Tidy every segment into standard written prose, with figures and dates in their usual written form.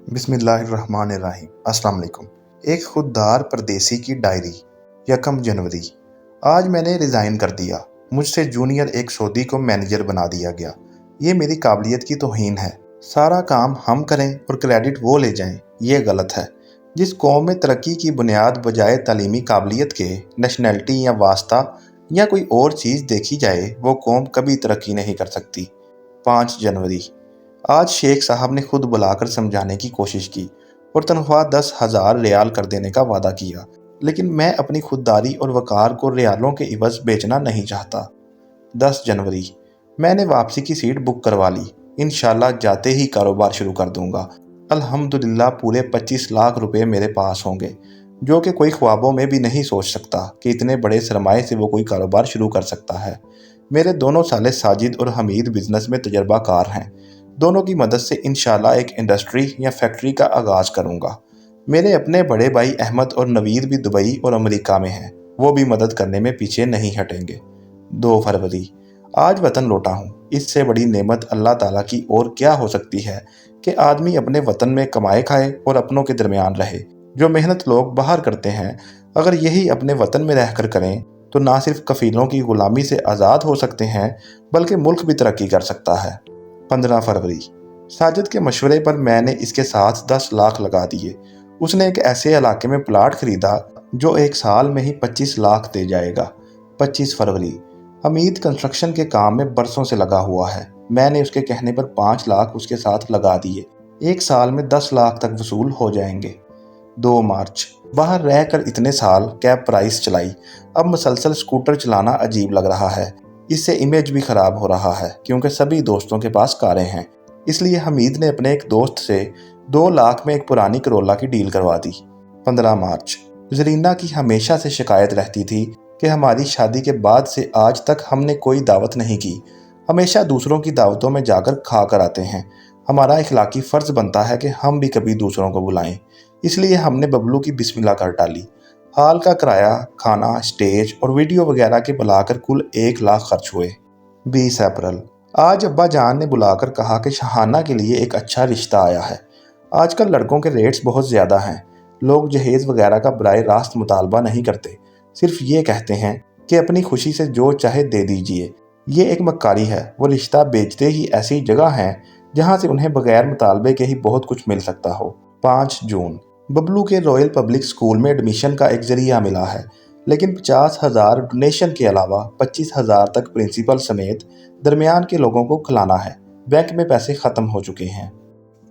बिस्मिल्लाहिर्रहमानिर्रहीम। अस्सलाम वालेकुम। एक खुददार परदेसी की डायरी। 1 जनवरी। आज मैंने रिज़ाइन कर दिया। मुझसे जूनियर एक सऊदी को मैनेजर बना दिया गया। ये मेरी काबिलियत की तौहीन है। सारा काम हम करें और क्रेडिट वो ले जाएं, ये गलत है। जिस कौम में तरक्की की बुनियाद बजाय तालीमी काबिलियत के नेशनैलिटी या वास्ता या कोई और चीज़ देखी जाए, वो कौम कभी तरक्की नहीं कर सकती। 5 जनवरी। आज शेख साहब ने खुद बुलाकर समझाने की कोशिश की और तनख्वाह 10,000 रियाल कर देने का वादा किया, लेकिन मैं अपनी खुददारी और वक़ार को रियालों के इवज़ बेचना नहीं चाहता। 10 जनवरी। मैंने वापसी की सीट बुक करवा ली। इंशाल्लाह जाते ही कारोबार शुरू कर दूंगा। अल्हम्दुलिल्लाह पूरे 25 लाख रुपए मेरे पास होंगे, जो कि कोई ख्वाबों में भी नहीं सोच सकता कि इतने बड़े सरमाए से वो कोई कारोबार शुरू कर सकता है। मेरे दोनों साले साजिद और हमीद बिजनेस में तजर्बाकार हैं। दोनों की मदद से इंशाल्लाह एक इंडस्ट्री या फैक्ट्री का आगाज़ करूंगा। मेरे अपने बड़े भाई अहमद और नवीद भी दुबई और अमेरिका में हैं। वो भी मदद करने में पीछे नहीं हटेंगे। 2 फरवरी। आज वतन लौटा हूँ। इससे बड़ी नेमत अल्लाह ताला की और क्या हो सकती है कि आदमी अपने वतन में कमाए खाए और अपनों के दरमियान रहे। जो मेहनत लोग बाहर करते हैं, अगर यही अपने वतन में रहकर करें तो ना सिर्फ कफीलों की गुलामी से आज़ाद हो सकते हैं, बल्कि मुल्क भी तरक्की कर सकता है। 15 फरवरी। साजिद के मशवरे पर मैंने इसके साथ 10 लाख लगा दिए। उसने एक ऐसे इलाके में प्लाट खरीदा जो 1 साल में ही 25 लाख दे जाएगा। 25 फरवरी। हमीद कंस्ट्रक्शन के काम में बरसों से लगा हुआ है। मैंने उसके कहने पर 5 लाख उसके साथ लगा दिए। 1 साल में 10 लाख तक वसूल हो जाएंगे। 2 मार्च। बाहर रहकर इतने साल कैब प्राइस चलाई, अब मुसलसल स्कूटर चलाना अजीब लग रहा है। इससे इमेज भी ख़राब हो रहा है क्योंकि सभी दोस्तों के पास कारें हैं। इसलिए हमीद ने अपने एक दोस्त से 2 लाख में एक पुरानी करोला की डील करवा दी। 15 मार्च। जरीना की हमेशा से शिकायत रहती थी कि हमारी शादी के बाद से आज तक हमने कोई दावत नहीं की। हमेशा दूसरों की दावतों में जाकर खा कर आते हैं। हमारा इखलाकी फ़र्ज़ बनता है कि हम भी कभी दूसरों को बुलाएं। इसलिए हमने बबलू की बिस्मिल्लाह कर डाली। हाल का किराया, खाना, स्टेज और वीडियो वगैरह के बुलाकर कुल 1 लाख खर्च हुए। 20 अप्रैल। आज अब्बा जान ने बुलाकर कहा कि शहाना के लिए एक अच्छा रिश्ता आया है। आजकल लड़कों के रेट्स बहुत ज़्यादा हैं। लोग जहेज़ वगैरह का बराह रास्त मुतालबा नहीं करते, सिर्फ ये कहते हैं कि अपनी खुशी से जो चाहे दे दीजिए। ये एक मक्कारी है। वो रिश्ता बेचते ही ऐसी जगह हैं जहाँ से उन्हें बगैर मुतालबे के ही बहुत कुछ मिल सकता हो। 5 जून। बबलू के रॉयल पब्लिक स्कूल में एडमिशन का एक जरिया मिला है, लेकिन 50,000 डोनेशन के अलावा 25,000 तक प्रिंसिपल समेत दरमियान के लोगों को खिलाना है। बैंक में पैसे ख़त्म हो चुके हैं।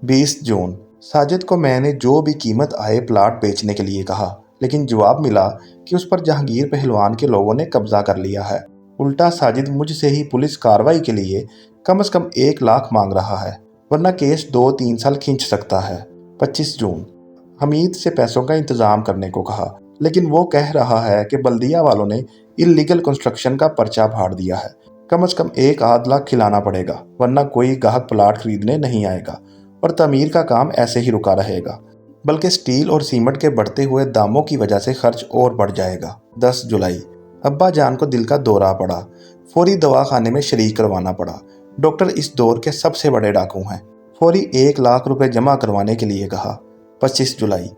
20 जून। साजिद को मैंने जो भी कीमत आए प्लाट बेचने के लिए कहा, लेकिन जवाब मिला कि उस पर जहांगीर पहलवान के लोगों ने कब्जा कर लिया है। उल्टा साजिद मुझसे ही पुलिस कार्रवाई के लिए कम से कम 1 लाख मांग रहा है, वरना केस 2-3 साल खींच सकता है। 25 जून। हमीद से पैसों का इंतज़ाम करने को कहा, लेकिन वो कह रहा है कि बल्दिया वालों ने इल्लीगल कंस्ट्रक्शन का पर्चा फाड़ दिया है। कम से कम 1-8 लाख खिलाना पड़ेगा, वरना कोई ग्राहक प्लाट खरीदने नहीं आएगा और तमीर का काम ऐसे ही रुका रहेगा। बल्कि स्टील और सीमेंट के बढ़ते हुए दामों की वजह से खर्च और बढ़ जाएगा। 10 जुलाई। अब्बा जान को दिल का दौरा पड़ा। फौरी दवाखाने में शरीक करवाना पड़ा। डॉक्टर इस दौर के सबसे बड़े डाकू हैं। फौरी 1 लाख रुपए जमा करवाने के लिए कहा। 25 जुलाई।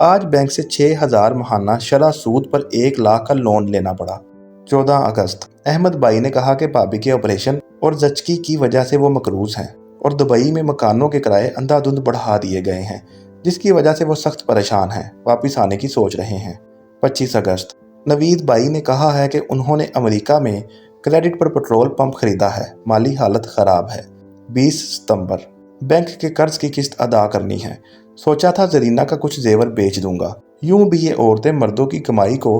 आज बैंक से 6,000 महाना शरह सूद पर 1 लाख का लोन लेना पड़ा। 14 अगस्त। अहमद भाई ने कहा कि भाभी के ऑपरेशन और जचकी की वजह से वो मकरूज हैं और दुबई में मकानों के किराए अंधाधुंध बढ़ा दिए गए हैं, जिसकी वजह से वो सख्त परेशान हैं। वापिस आने की सोच रहे हैं। 25 अगस्त। नवीद भाई ने कहा है कि उन्होंने अमेरिका में क्रेडिट पर पेट्रोल पंप खरीदा है, माली हालत ख़राब है। 20 सितंबर। बैंक के कर्ज की किस्त अदा करनी है। सोचा था जरीना का कुछ जेवर बेच दूंगा। यूं भी ये औरतें मर्दों की कमाई को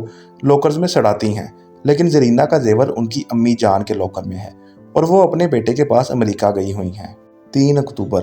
लॉकर्स में सड़ाती हैं, लेकिन जरीना का जेवर उनकी अम्मी जान के लॉकर में है और वो अपने बेटे के पास अमेरिका गई हुई हैं। 3 अक्टूबर।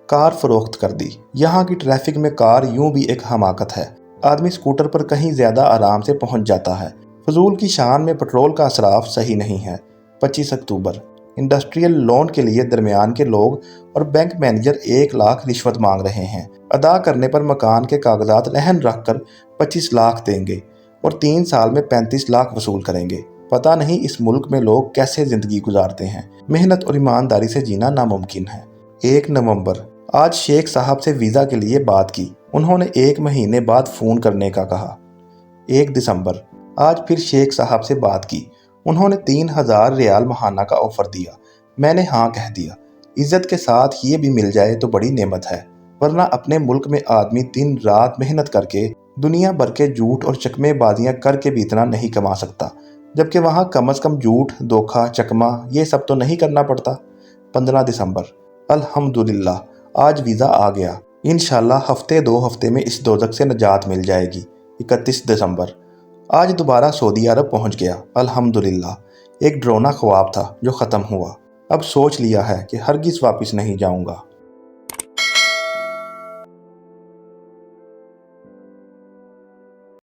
कार फरोख्त कर दी। यहाँ की ट्रैफिक में कार यूं भी एक हमाकत है। आदमी स्कूटर पर कहीं ज़्यादा आराम से पहुँच जाता है। फजूल की शान में पेट्रोल का असराफ सही नहीं है। 25 अक्टूबर। इंडस्ट्रियल लोन के लिए दरमियान के लोग और बैंक मैनेजर 1 लाख रिश्वत मांग रहे हैं। अदा करने पर मकान के कागजात रहन रख कर 25 लाख देंगे और 3 साल में 35 लाख वसूल करेंगे। पता नहीं इस मुल्क में लोग कैसे ज़िंदगी गुजारते हैं। मेहनत और ईमानदारी से जीना नामुमकिन है। 1 नवंबर, आज शेख साहब से वीज़ा के लिए बात की। उन्होंने 1 महीने बाद फ़ोन करने का कहा। 1 दिसंबर, आज फिर शेख साहब से बात की। उन्होंने 3000 रियाल माहाना का ऑफ़र दिया। मैंने हाँ कह दिया। इज़्ज़त के साथ ये भी मिल जाए तो बड़ी नेमत है, वरना अपने मुल्क में आदमी दिन रात मेहनत करके दुनिया भर के झूठ और चकमेबाजियाँ करके भी इतना नहीं कमा सकता, जबकि वहाँ कम अज़ कम झूठ, धोखा, चकमा ये सब तो नहीं करना पड़ता। 15 दिसंबर, अल्हम्दुलिल्लाह, आज वीज़ा आ गया। इंशाल्लाह हफ्ते 2 हफ्ते में इस दोज़ख से निजात मिल जाएगी। 31 दिसंबर, आज दोबारा सऊदी अरब पहुँच गया। अल्हम्दुलिल्लाह, एक डरावना ख्वाब था जो ख़त्म हुआ। अब सोच लिया है कि हरगिज़ वापस नहीं जाऊँगा।